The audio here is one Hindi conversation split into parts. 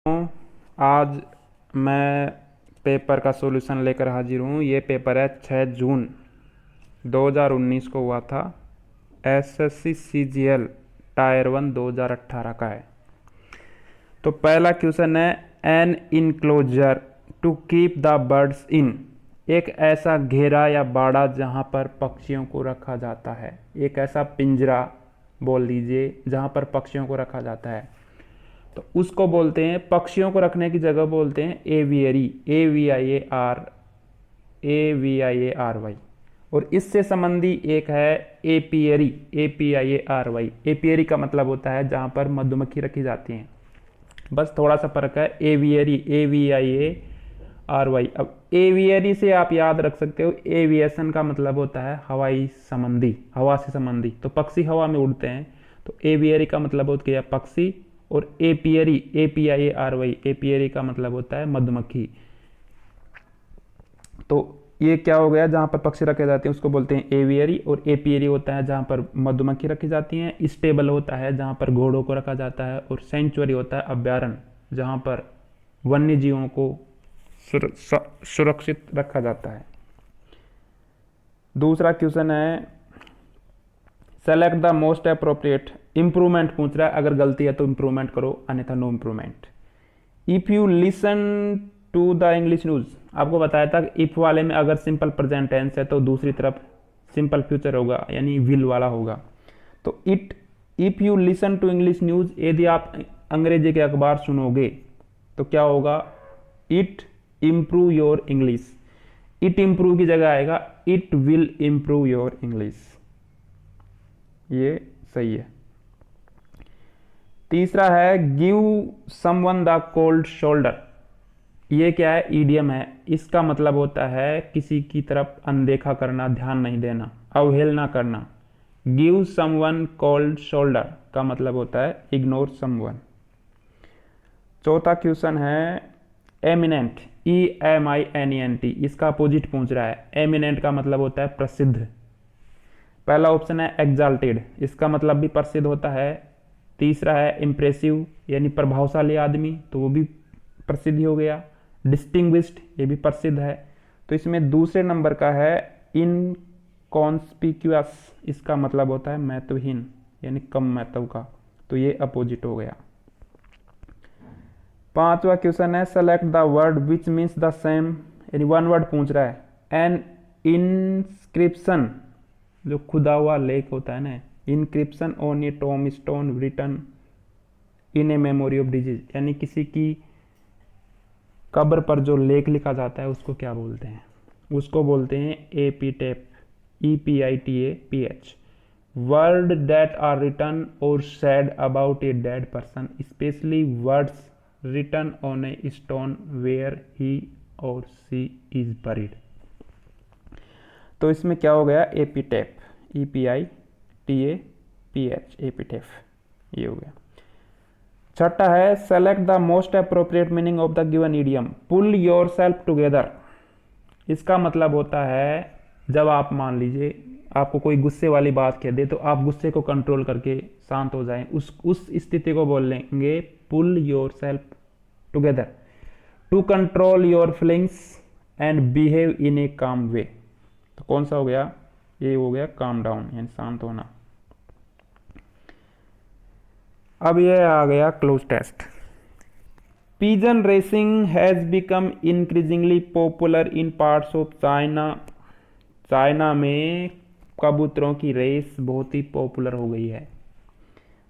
आज मैं पेपर का सॉल्यूशन लेकर हाजिर हूँ। ये पेपर है 6 जून 2019 को हुआ था। एसएससी सीजीएल टायर 1 2018 का है। तो पहला क्वेश्चन है, an enclosure to keep the birds in. एक ऐसा घेरा या बाड़ा जहाँ पर पक्षियों को रखा जाता है। एक ऐसा पिंजरा बोल दीजिए जहाँ पर पक्षियों को रखा जाता है, तो उसको बोलते हैं, पक्षियों को रखने की जगह बोलते हैं एवियरी। AVIARY। और इससे संबंधी एक है एपियरी। APIARY। एपियरी का मतलब होता है जहाँ पर मधुमक्खी रखी जाती हैं। बस थोड़ा सा फर्क है। Aviary AVIARY। अब एवियरी से आप याद रख सकते हो, एविएशन का मतलब होता है हवाई संबंधी, हवा से संबंधी। तो पक्षी हवा में उड़ते हैं, तो एवियरी का मतलब होता है पक्षी। और एपियरी APIARY, एपियरी का मतलब होता है मधुमक्खी। तो ये क्या हो गया, जहाँ पर पक्षी रखे जाते हैं उसको बोलते हैं एवियरी। और एपियरी होता है जहाँ पर मधुमक्खी रखी जाती हैं। स्टेबल होता है जहाँ पर घोड़ों को रखा जाता है। और सेंचुरी होता है अभ्यारण्य, जहाँ पर वन्य जीवों को सुरक्षित रखा जाता है। दूसरा क्वेश्चन है, select the most appropriate. Improvement पूछ रहा है, अगर गलती है तो इंप्रूवमेंट करो, अन्यथा no improvement. If you listen to the English news, आपको बताया था कि इफ वाले में अगर सिंपल प्रेजेंट टेंस है तो दूसरी तरफ सिंपल फ्यूचर होगा, यानी विल वाला होगा। तो if you listen to English news, यदि आप अंग्रेजी के अखबार सुनोगे तो क्या होगा, it improve your English. It improve की जगह आएगा it will improve your English. ये सही है। तीसरा है, give someone the cold shoulder. ये क्या है, ईडियम है। इसका मतलब होता है किसी की तरफ अनदेखा करना, ध्यान नहीं देना, अवहेलना करना। गिव समवन कोल्ड शोल्डर का मतलब होता है इग्नोर समवन। चौथा क्वेश्चन है, एमिनेंट। EMINENT। इसका अपोजिट पूछ रहा है। एमिनेंट का मतलब होता है प्रसिद्ध। पहला ऑप्शन है एग्जाल्टेड, इसका मतलब भी प्रसिद्ध होता है। तीसरा है इम्प्रेसिव, यानी प्रभावशाली आदमी, तो वो भी प्रसिद्ध हो गया। डिस्टिंग्विश्ड, ये भी प्रसिद्ध है। तो इसमें दूसरे नंबर का है इनकॉन्स्पिक्यूअस, इसका मतलब होता है महत्वहीन, यानी कम महत्व का। तो ये अपोजिट हो गया। पांचवा क्वेश्चन है, select the word which means the same, यानी वन वर्ड पूछ रहा है। एन इंस्क्रिप्शन, जो खुदा हुआ लेख होता है ना, inscription on a tombstone written in a memory of disease, यानी किसी की कब्र पर जो लेख लिखा जाता है उसको क्या बोलते हैं, उसको बोलते हैं epitaph. EPITAPH। Word that are written or said about a dead person, specially words written on a stone where he or she is buried. तो इसमें क्या हो गया, एपीटेप। EPITAPH, एपीटेप, ये हो गया। छठा है, select the most appropriate meaning of the given idiom. Pull yourself together, इसका मतलब होता है जब आप मान लीजिए आपको कोई गुस्से वाली बात कह दे तो आप गुस्से को कंट्रोल करके शांत हो जाएं, उस स्थिति को बोल लेंगे pull yourself together. To control your feelings and behave in a calm way. तो कौन सा हो गया, ये हो गया काम डाउन, यानी शांत होना। अब ये आ गया cloze test. Pigeon racing has become increasingly popular in parts of China. China में कबूतरों की रेस बहुत ही पॉपुलर हो गई है।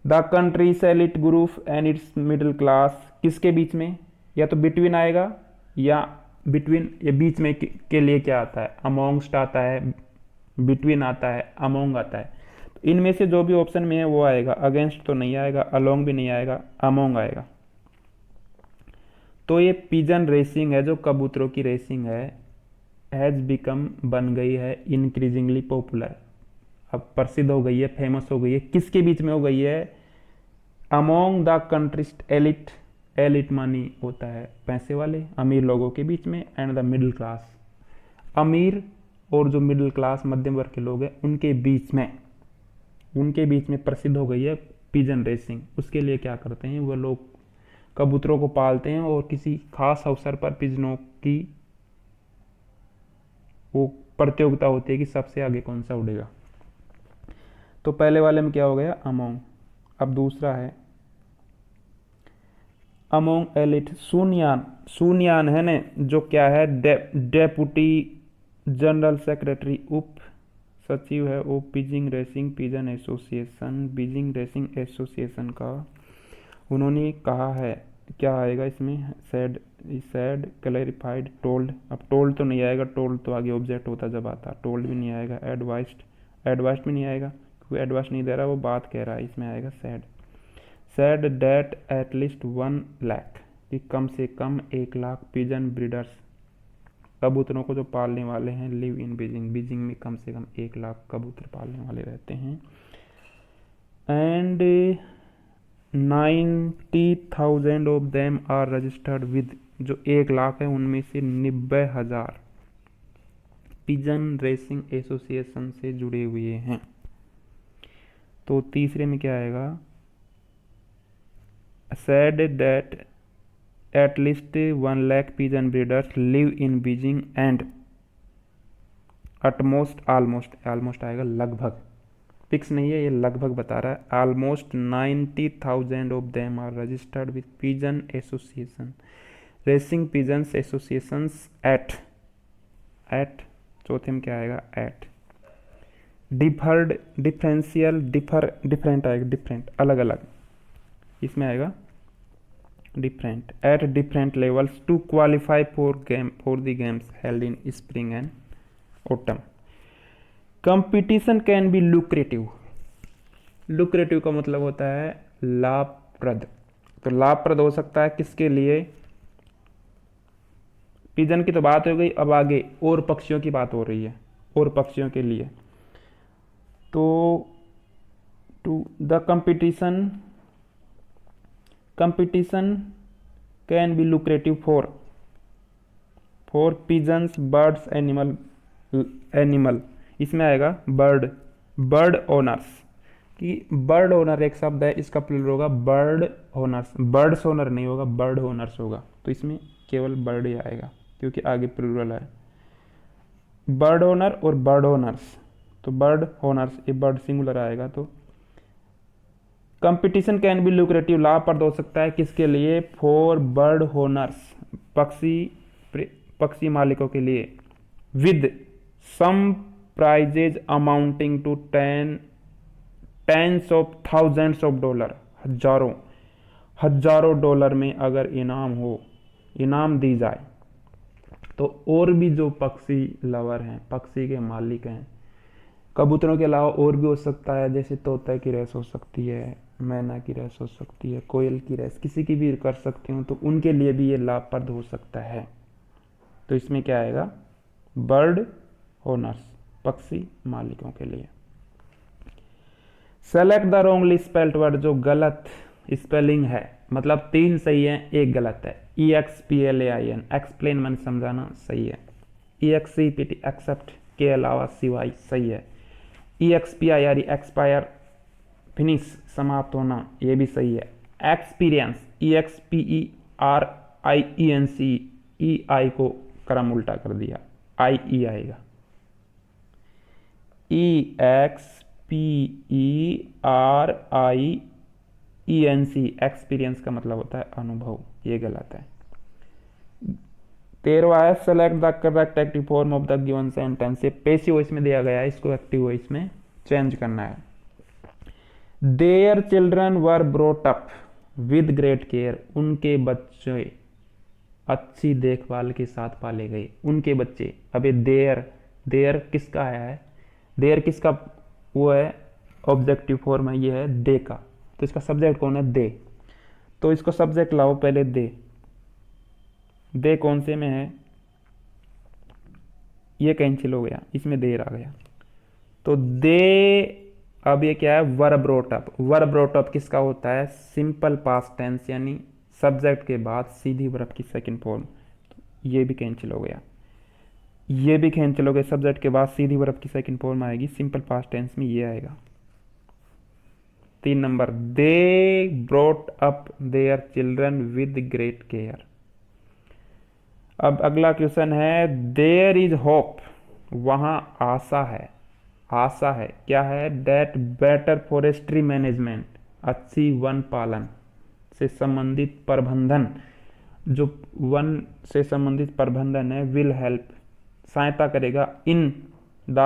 The country elite group and it's middle class, किसके बीच में, या तो बिटवीन आएगा या बिटवीन, ये बीच में के लिए क्या आता है, अमोंगस्ट आता है, बिटवीन आता है, अमोंग आता है। इनमें से जो भी ऑप्शन में है वो आएगा। अगेंस्ट तो नहीं आएगा, अलोंग भी नहीं आएगा, अमोंग आएगा। तो ये पिजन रेसिंग है, जो कबूतरों की रेसिंग है, हैज बिकम बन गई है इंक्रीजिंगली पॉपुलर, अब प्रसिद्ध हो गई है, फेमस हो गई है। किसके बीच में हो गई है, among the countries elite. Elite मानी होता है पैसे वाले, अमीर लोगों के बीच में, एंड द मिडिल क्लास, अमीर और जो मिडिल क्लास मध्यम वर्ग के लोग हैं उनके बीच में, उनके बीच में प्रसिद्ध हो गई है पिजन रेसिंग। उसके लिए क्या करते हैं वो लोग, कबूतरों को पालते हैं और किसी खास अवसर पर पिजनों की वो प्रतियोगिता होती है कि सबसे आगे कौन सा उड़ेगा। तो पहले वाले में क्या हो गया, अमोंग। अब दूसरा है अमोंग एलिट सुनियान। सुनियान है ना, जो क्या है, डेपुटी जनरल सेक्रेटरी, उप सचिव है वो Beijing racing pigeon association, Beijing racing association का। उन्होंने कहा है, क्या आएगा इसमें, सैड, सैड, क्लैरिफाइड, टोल्ड। अब टोल्ड तो नहीं आएगा, टोल्ड तो आगे ऑब्जेक्ट होता जब आता, टोल्ड भी नहीं आएगा। एडवाइस्ड, एडवाइस्ड भी नहीं आएगा क्योंकि एडवाइस नहीं दे रहा, वो बात कह रहा है। इसमें आएगा said, said that at least 1 lakh, कि कम से कम 1 लाख पिजन ब्रीडर्स, कबूतरों को जो पालने वाले हैं, लिव इन बीजिंग, बीजिंग में कम से कम 1 लाख कबूतर पालने वाले रहते हैं। And 90,000 of them are registered with, जो 1 लाख है उनमें से 90,000 पिजन रेसिंग एसोसिएशन से जुड़े हुए हैं। तो तीसरे में क्या आएगा, said that at least 1 lakh pigeon breeders live in Beijing and utmost almost आएगा लगभग, फिक्स नहीं है ये, लगभग बता रहा है। almost 90,000 of them are registered with pigeon association, racing pigeons associations at चौथे में क्या आएगा, at डिफर्ड, डिफरेंशियल, डिफरेंट आएगा, डिफरेंट अलग अलग, इसमें आएगा different, at different levels to qualify for the games held in spring and autumn. Competition can be lucrative, lucrative का मतलब होता है लाभप्रद। तो लाभप्रद हो सकता है किसके लिए, पिजन की तो बात हो गई, अब आगे और पक्षियों की बात हो रही है, और पक्षियों के लिए। तो to the competition can be lucrative for pigeons, birds, animal। इसमें आएगा बर्ड ओनर्स, कि बर्ड ओनर एक शब्द है, इसका प्लूरल होगा बर्ड ओनर्स, बर्ड्स ओनर नहीं होगा, बर्ड ओनर्स होगा। तो इसमें केवल बर्ड ही आएगा क्योंकि आगे प्लूरल है, बर्ड ओनर और बर्ड ओनर्स। तो बर्ड ओनर्स, ये बर्ड सिंगुलर आएगा। तो कंपटीशन कैन बी लुक्रेटिव, लाभप्रद हो सकता है किसके लिए, फॉर बर्ड ओनर्स, पक्षी मालिकों के लिए, with some prizes amounting to tens of thousands of dollar, हजारों डॉलर में अगर इनाम दी जाए। तो और भी जो पक्षी लवर हैं, पक्षी के मालिक हैं, कबूतरों के अलावा और भी हो सकता है, जैसे तोते की रेस हो सकती है, मैना की रेस हो सकती है, कोयल की रेस, किसी की भी कर सकती हूँ, तो उनके लिए भी ये लाभप्रद हो सकता है। तो इसमें क्या आएगा, बर्ड ओनर्स, पक्षी मालिकों के लिए। Select the wrongly spelled word, जो गलत स्पेलिंग है, मतलब 3 सही है 1 गलत है। EXPLAIN, एक्सप्लेन मन समझाना, सही है। EXCPT, एक्सेप्ट के अलावा सिवाय, सही है। EXPIRE, एक्सपायर, फिनिश, समाप्त होना, ये भी सही है। एक्सपीरियंस, EXPERIENC, EI को क्रम उल्टा कर दिया, IE आएगा। EXPERIENC, एक्सपीरियंस का मतलब होता है अनुभव, ये गलत है। 13वां है, select the correct active form of the given sentence, ये पैसिव वॉइस में दिया गया है, इसको एक्टिव वॉइस में चेंज करना है। Their children were brought up with great care, उनके बच्चे अच्छी देखभाल के साथ पाले गए, उनके बच्चे। अब ये देयर किसका है, देयर किसका वो है, ऑब्जेक्टिव फॉर्म है, ये है दे का। तो इसका सब्जेक्ट कौन है, दे। तो इसको सब्जेक्ट लाओ पहले, दे कौन से में है, ये कैंसिल हो गया, इसमें देर आ गया। तो दे, अब ये क्या है, वर ब्रोट अप। वर ब्रोट अप किसका होता है, सिंपल पास्ट टेंस, यानी सब्जेक्ट के बाद सीधी वर्ब की सेकंड फॉर्म। ये भी कैंसिल हो गया, ये भी कैंसिल हो गया, सब्जेक्ट के बाद सीधी वर्ब की सेकंड फॉर्म आएगी, सिंपल पास्ट टेंस में ये आएगा। 3 number, they brought up their children with great care. अब अगला क्वेश्चन है, देयर इज होप, वहां आशा है। आशा है, क्या है? डेट बेटर फॉरेस्ट्री मैनेजमेंट, अच्छी वन पालन से संबंधित प्रबंधन, जो वन से संबंधित प्रबंधन है, विल हेल्प, सहायता करेगा, in the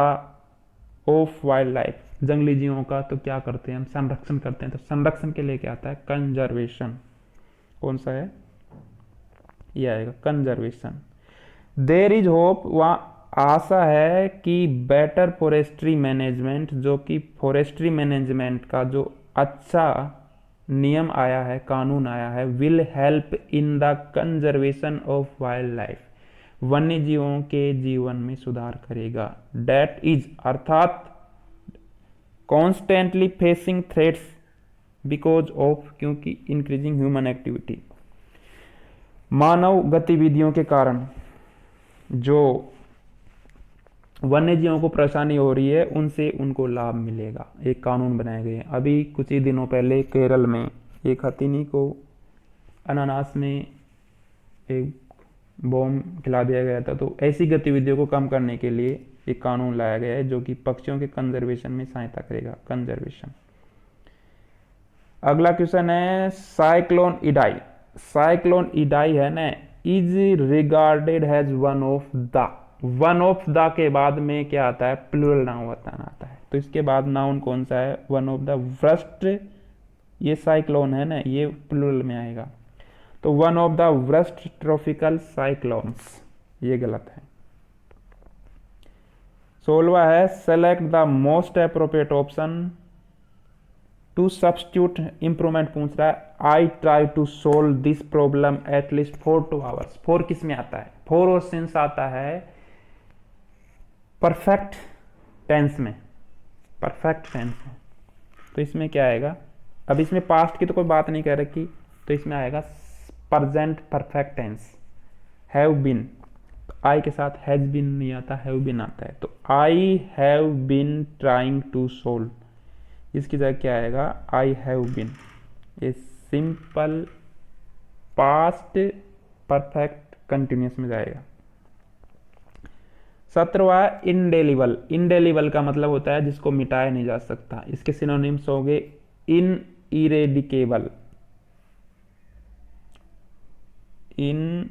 of wild life, जंगली जीवों का तो क्या करते हैं हम? संरक्षण करते हैं। तो संरक्षण के लिए क्या आता है? कंजर्वेशन। कौन सा है? ये आएगा कंजर्वेशन। देयर इज होप, वहाँ आशा है कि बेटर फॉरेस्ट्री मैनेजमेंट, जो कि फॉरेस्ट्री मैनेजमेंट का जो अच्छा नियम आया है, कानून आया है, will help in the conservation of wild life, वन्य जीवों के जीवन में सुधार करेगा। डेट इज अर्थात constantly facing threats because of, क्योंकि इंक्रीजिंग ह्यूमन एक्टिविटी, मानव गतिविधियों के कारण जो वन्य जीवों को परेशानी हो रही है, उनसे उनको लाभ मिलेगा। एक कानून बनाए गए हैं। अभी कुछ ही दिनों पहले केरल में एक हथिनी को अनानास में एक बॉम्ब खिला दिया गया था। तो ऐसी गतिविधियों को कम करने के लिए एक कानून लाया गया है, जो कि पक्षियों के कंजर्वेशन में सहायता करेगा, कंजर्वेशन। अगला क्वेश्चन है, साइक्लोन इडाई। साइक्लोन इडाई है ना, is regarded has one of the, one of the के बाद में क्या आता है? प्लूरल नाउन आता है। तो इसके बाद नाउन कौन सा है? वन ऑफ द वर्स्ट, ये साइक्लोन है ना, ये प्लूरल में आएगा। तो one of the worst tropical cyclones, ये गलत है। 16वां है, select the most appropriate option to substitute improvement पूछ रहा है। I try to solve this problem at least 4 to 2 hours। 4 किस में आता है? 4 और सिंस आता है परफेक्ट टेंस में, परफेक्ट टेंस में। तो इसमें क्या आएगा? अब इसमें पास्ट की तो कोई बात नहीं कह रखी, तो इसमें आएगा present perfect tense, have been. I के साथ हैज बीन नहीं आता, हैव बीन आता है। तो I have been trying to solve, इसकी जगह क्या आएगा? I have been. ये सिंपल पास्ट परफेक्ट कंटिन्यूस में जाएगा। 17वां, इनडेलिबल। इनडेलिबल का मतलब होता है जिसको मिटाया नहीं जा सकता। इसके सिनोनिम्स हो गए इन इरेडिकेबल, इन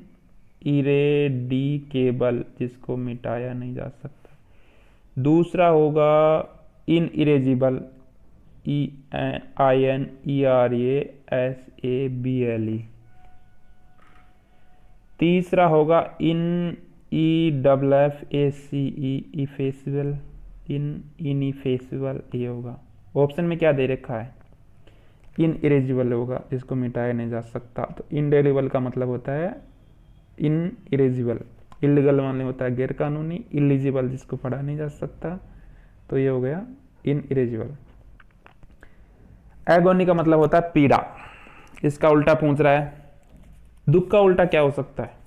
इरेडिकेबल, जिसको मिटाया नहीं जा सकता। दूसरा होगा इन इरेजिबल, INERASABLE। तीसरा होगा इन EFFACE, इफेसिबल, इनइफेसिबल, ये होगा। ऑप्शन में क्या दे रखा है? इन इरेजिबल होगा, जिसको मिटाया नहीं जा सकता। तो इनडेलिबल का मतलब होता है इन इरेजिबल। इलीगल माने होता है गैर कानूनी, इलिजिबल जिसको पढ़ा नहीं जा सकता। तो ये हो गया इन इरेजिबल। एगोनी का मतलब होता है पीड़ा। इसका उल्टा पूछ रहा है। दुख का उल्टा क्या हो सकता है?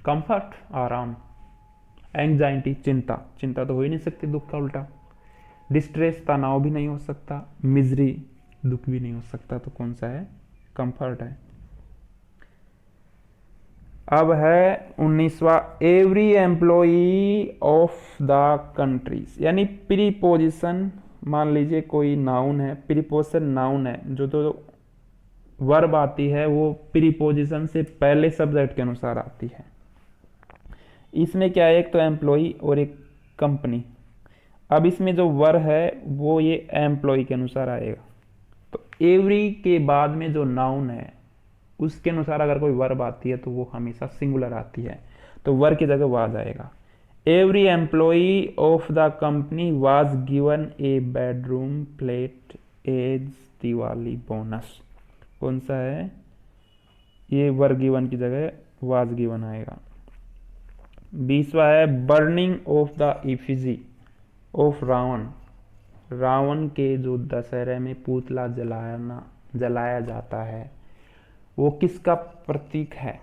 कंफर्ट, आराम। एंजाइटी, चिंता, चिंता तो हो ही नहीं सकती दुख का उल्टा। डिस्ट्रेस, तनाव भी नहीं हो सकता। मिजरी, दुख भी नहीं हो सकता। तो कौन सा है? कंफर्ट है। अब है 19वां, every employee of the countries, यानी प्रीपोजिशन। मान लीजिए कोई नाउन है, प्रीपोजिशन नाउन है, जो तो वर्ब आती है वो प्रीपोजिशन से पहले सब्जेक्ट के अनुसार आती है। इसमें क्या है? एक तो एम्प्लॉई और एक कंपनी। अब इसमें जो वर्ब है वो ये एम्प्लॉई के अनुसार आएगा। तो एवरी के बाद में जो नाउन है उसके अनुसार अगर कोई वर्ब आती है तो वो हमेशा सिंगुलर आती है। तो वर्ब की जगह वो आ जाएगा। Every employee of the company was given a bedroom flat as Diwali bonus. कौन सा है? ये वर गिवन की जगह वाज गिवन आएगा। 20वां है, burning of the effigy of Ravan. Ravan के जो दशहरे में पुतला जलाया जाता है, वो किसका प्रतीक है?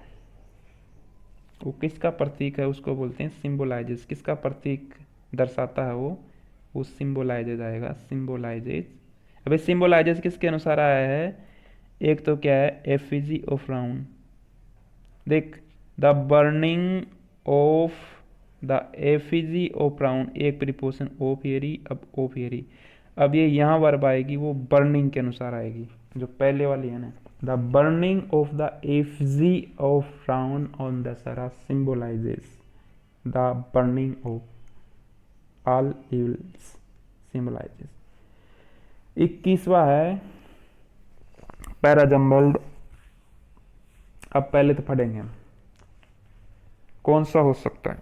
वो किसका प्रतीक है? उसको बोलते हैं सिंबोलाइजेस। किसका प्रतीक दर्शाता है वो सिंबोलाइजेज आएगा, सिंबोलाइजेज। अभी सिंबलाइजेस किसके अनुसार आया है? एक तो क्या है, एफिजी ऑफ राउंड, देख, the burning of the effigy of round, एक प्रीपोजिशन ओपियरी, अब ओपियरी, अब ये यहाँ वर्ब आएगी वो बर्निंग के अनुसार आएगी, जो पहले वाली है ना, the burning of the effigy of round on Dussehra symbolises the burning of all evils, symbolises. 21वां है पैराजम्बल्ड। अब पहले तो पढ़ेंगे हम, कौन सा हो सकता है?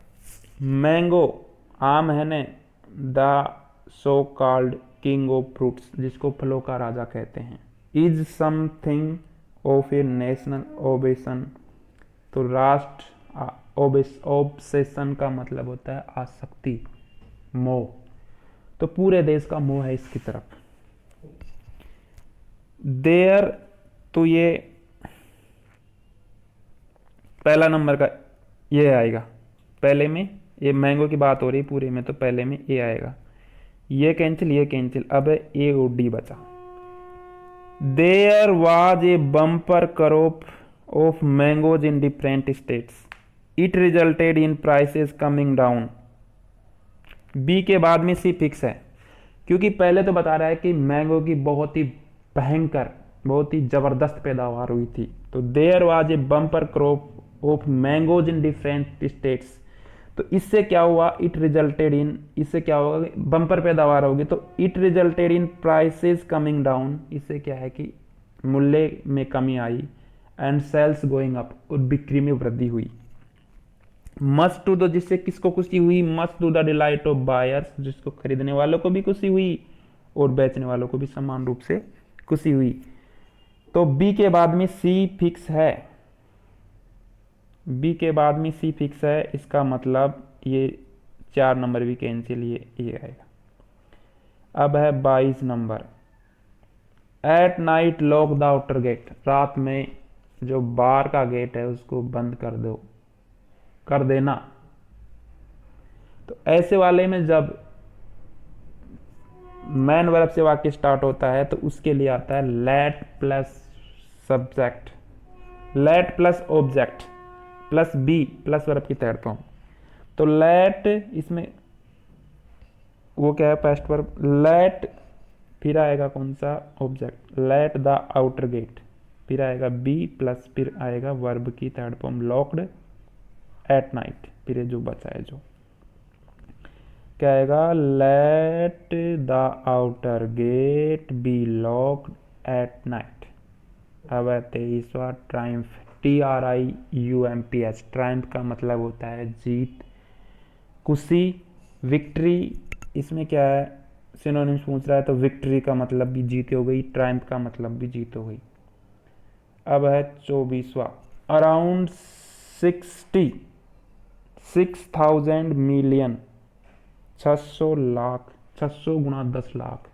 मैंगो, आम है ने, the so called king of fruits, जिसको फलों का राजा कहते हैं, is something of a national obsession, तो राष्ट्र ऑब्सेशन का मतलब होता है आसक्ति, मोह, तो पूरे देश का मोह है इसकी तरफ। देयर, तो ये पहला नंबर का ये आएगा, पहले में ये मैंगो की बात हो रही पूरे में, तो पहले में ए आएगा, ये कैंसिल, अब ए और डी बचा। There was a bumper crop of mangoes in different states, it resulted in prices coming down, B के बाद में सी फिक्स है, क्योंकि पहले तो बता रहा है कि मैंगो की बहुत ही भयंकर, बहुत ही जबरदस्त पैदावार हुई थी, तो there was a bumper crop of mangoes in different states, तो इससे क्या हुआ, इट रिजल्टेड इन, इससे क्या होगा, बम्पर पैदावार होगी, तो it resulted in prices coming down, इससे क्या है कि मूल्य में कमी आई, एंड सेल्स गोइंग अप, और बिक्री में वृद्धि हुई। मस्ट टू द, जिससे किसको खुशी हुई, must to the delight of buyers, जिसको खरीदने वालों को भी खुशी हुई और बेचने वालों को भी समान रूप से खुशी हुई। तो बी के बाद में सी फिक्स है, बी के बाद में सी फिक्स है, इसका मतलब ये 4 नंबर भी कैंसिल, ये आएगा। अब है 22 number, at night lock the outer gate, रात में जो बाहर का गेट है उसको बंद कर देना, तो ऐसे वाले में जब मैन वर्ब से वाक्य स्टार्ट होता है तो उसके लिए आता है let plus subject, let plus object plus B plus verb की थर्ड फॉर्म, तो लेट, इसमें वो क्या है, पास्ट वर्ब, लेट, फिर आएगा कौन सा, object, let the outer gate, फिर आएगा बी प्लस फिर आएगा वर्ब की third form locked at night, फिर ये जो बचा है जो क्या आएगा, let the outer gate be locked at night. अब है 23वां ट्रायम्फ, TRIUMPH, ट्रायम्फ का मतलब होता है जीत, खुशी, विक्ट्री, इसमें क्या है सिनोनिम्स पूछ रहा है, तो विक्ट्री का मतलब भी जीत हो गई, ट्रायम्फ का मतलब भी जीत हो गई। अब है 24वां, अराउंड 66,000 मिलियन, 600 लाख, 600 गुणा 10 lakh,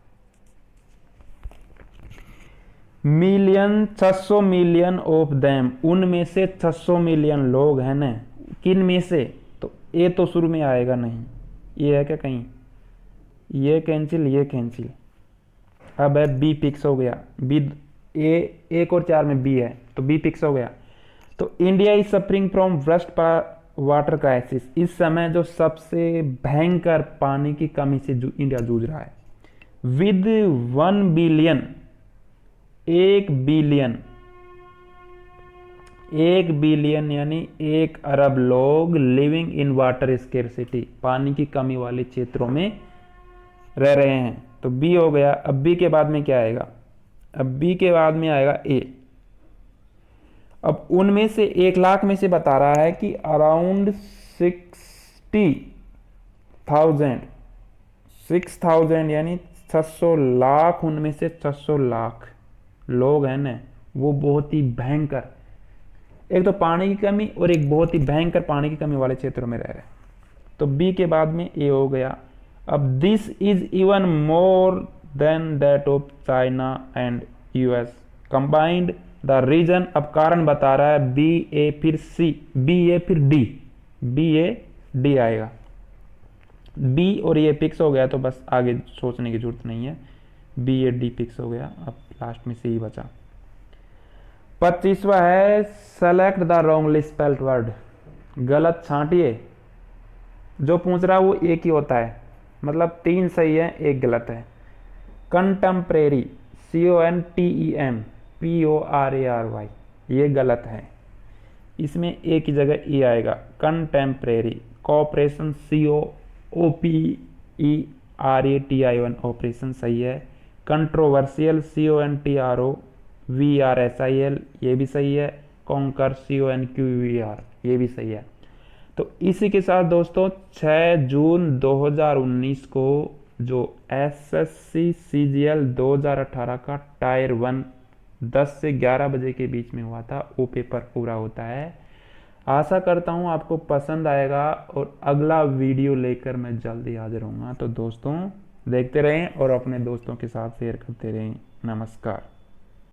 million, 600 million of them, उनमें से 600 मिलियन लोग हैं ना, किन में से, तो ए तो शुरू में आएगा नहीं, ये है क्या कहीं, ये कैंसिल, अब है बी फिक्स हो गया, बी, ए 1 और 4 में बी है तो बी फिक्स हो गया। तो India is suffering from worst water crisis, इस समय जो सबसे भयंकर पानी की कमी से इंडिया जूझ रहा है, विद 1 बिलियन, 1 बिलियन यानी 1 अरब लोग लिविंग इन वाटर स्केर्सिटी, पानी की कमी वाले क्षेत्रों में रह रहे हैं, तो बी हो गया। अब बी के बाद में क्या आएगा, अब बी के बाद में आएगा ए, अब उनमें से 1 लाख में से बता रहा है कि अराउंड 6,000 यानी 600 लाख, उनमें से 600 लाख लोग हैं ना, वो बहुत ही भयंकर, एक तो पानी की कमी और एक बहुत ही भयंकर पानी की कमी वाले क्षेत्रों में रह रहे हैं, तो बी के बाद में ए हो गया। अब this is even more than that of China and US combined the region, अब कारण बता रहा है बी ए फिर सी, बी ए फिर डी, बी ए डी आएगा, बी और ये फिक्स हो गया तो बस आगे सोचने की जरूरत नहीं है, BAD फिक्स हो गया, अब लास्ट में C बचा। 25वां है select the wrongly spelled word, गलत छांटिए। जो पूछ रहा है वो एक ही होता है, मतलब 3 सही है, एक गलत है। कंटेम्प्रेरी, CONTEMPORARY, ये गलत है, इसमें एक ही जगह ई आएगा, कंटेम्प्रेरी। कोऑपरेशन, COOPERATION, ऑपरेशन सही है। कंट्रोवर्शियल, CONTROVERSIL, ये भी सही है। कॉन्कर, CONQUER, ये भी सही है। तो इसी के साथ दोस्तों 6 जून 2019 को जो SSC CGL 2018 का टायर 1 10 से 11 बजे के बीच में हुआ था, वो पेपर पूरा होता है। आशा करता हूँ आपको पसंद आएगा और अगला वीडियो लेकर मैं जल्दी हाजिर होऊंगा। तो दोस्तों देखते रहें और अपने दोस्तों के साथ शेयर करते रहें। नमस्कार।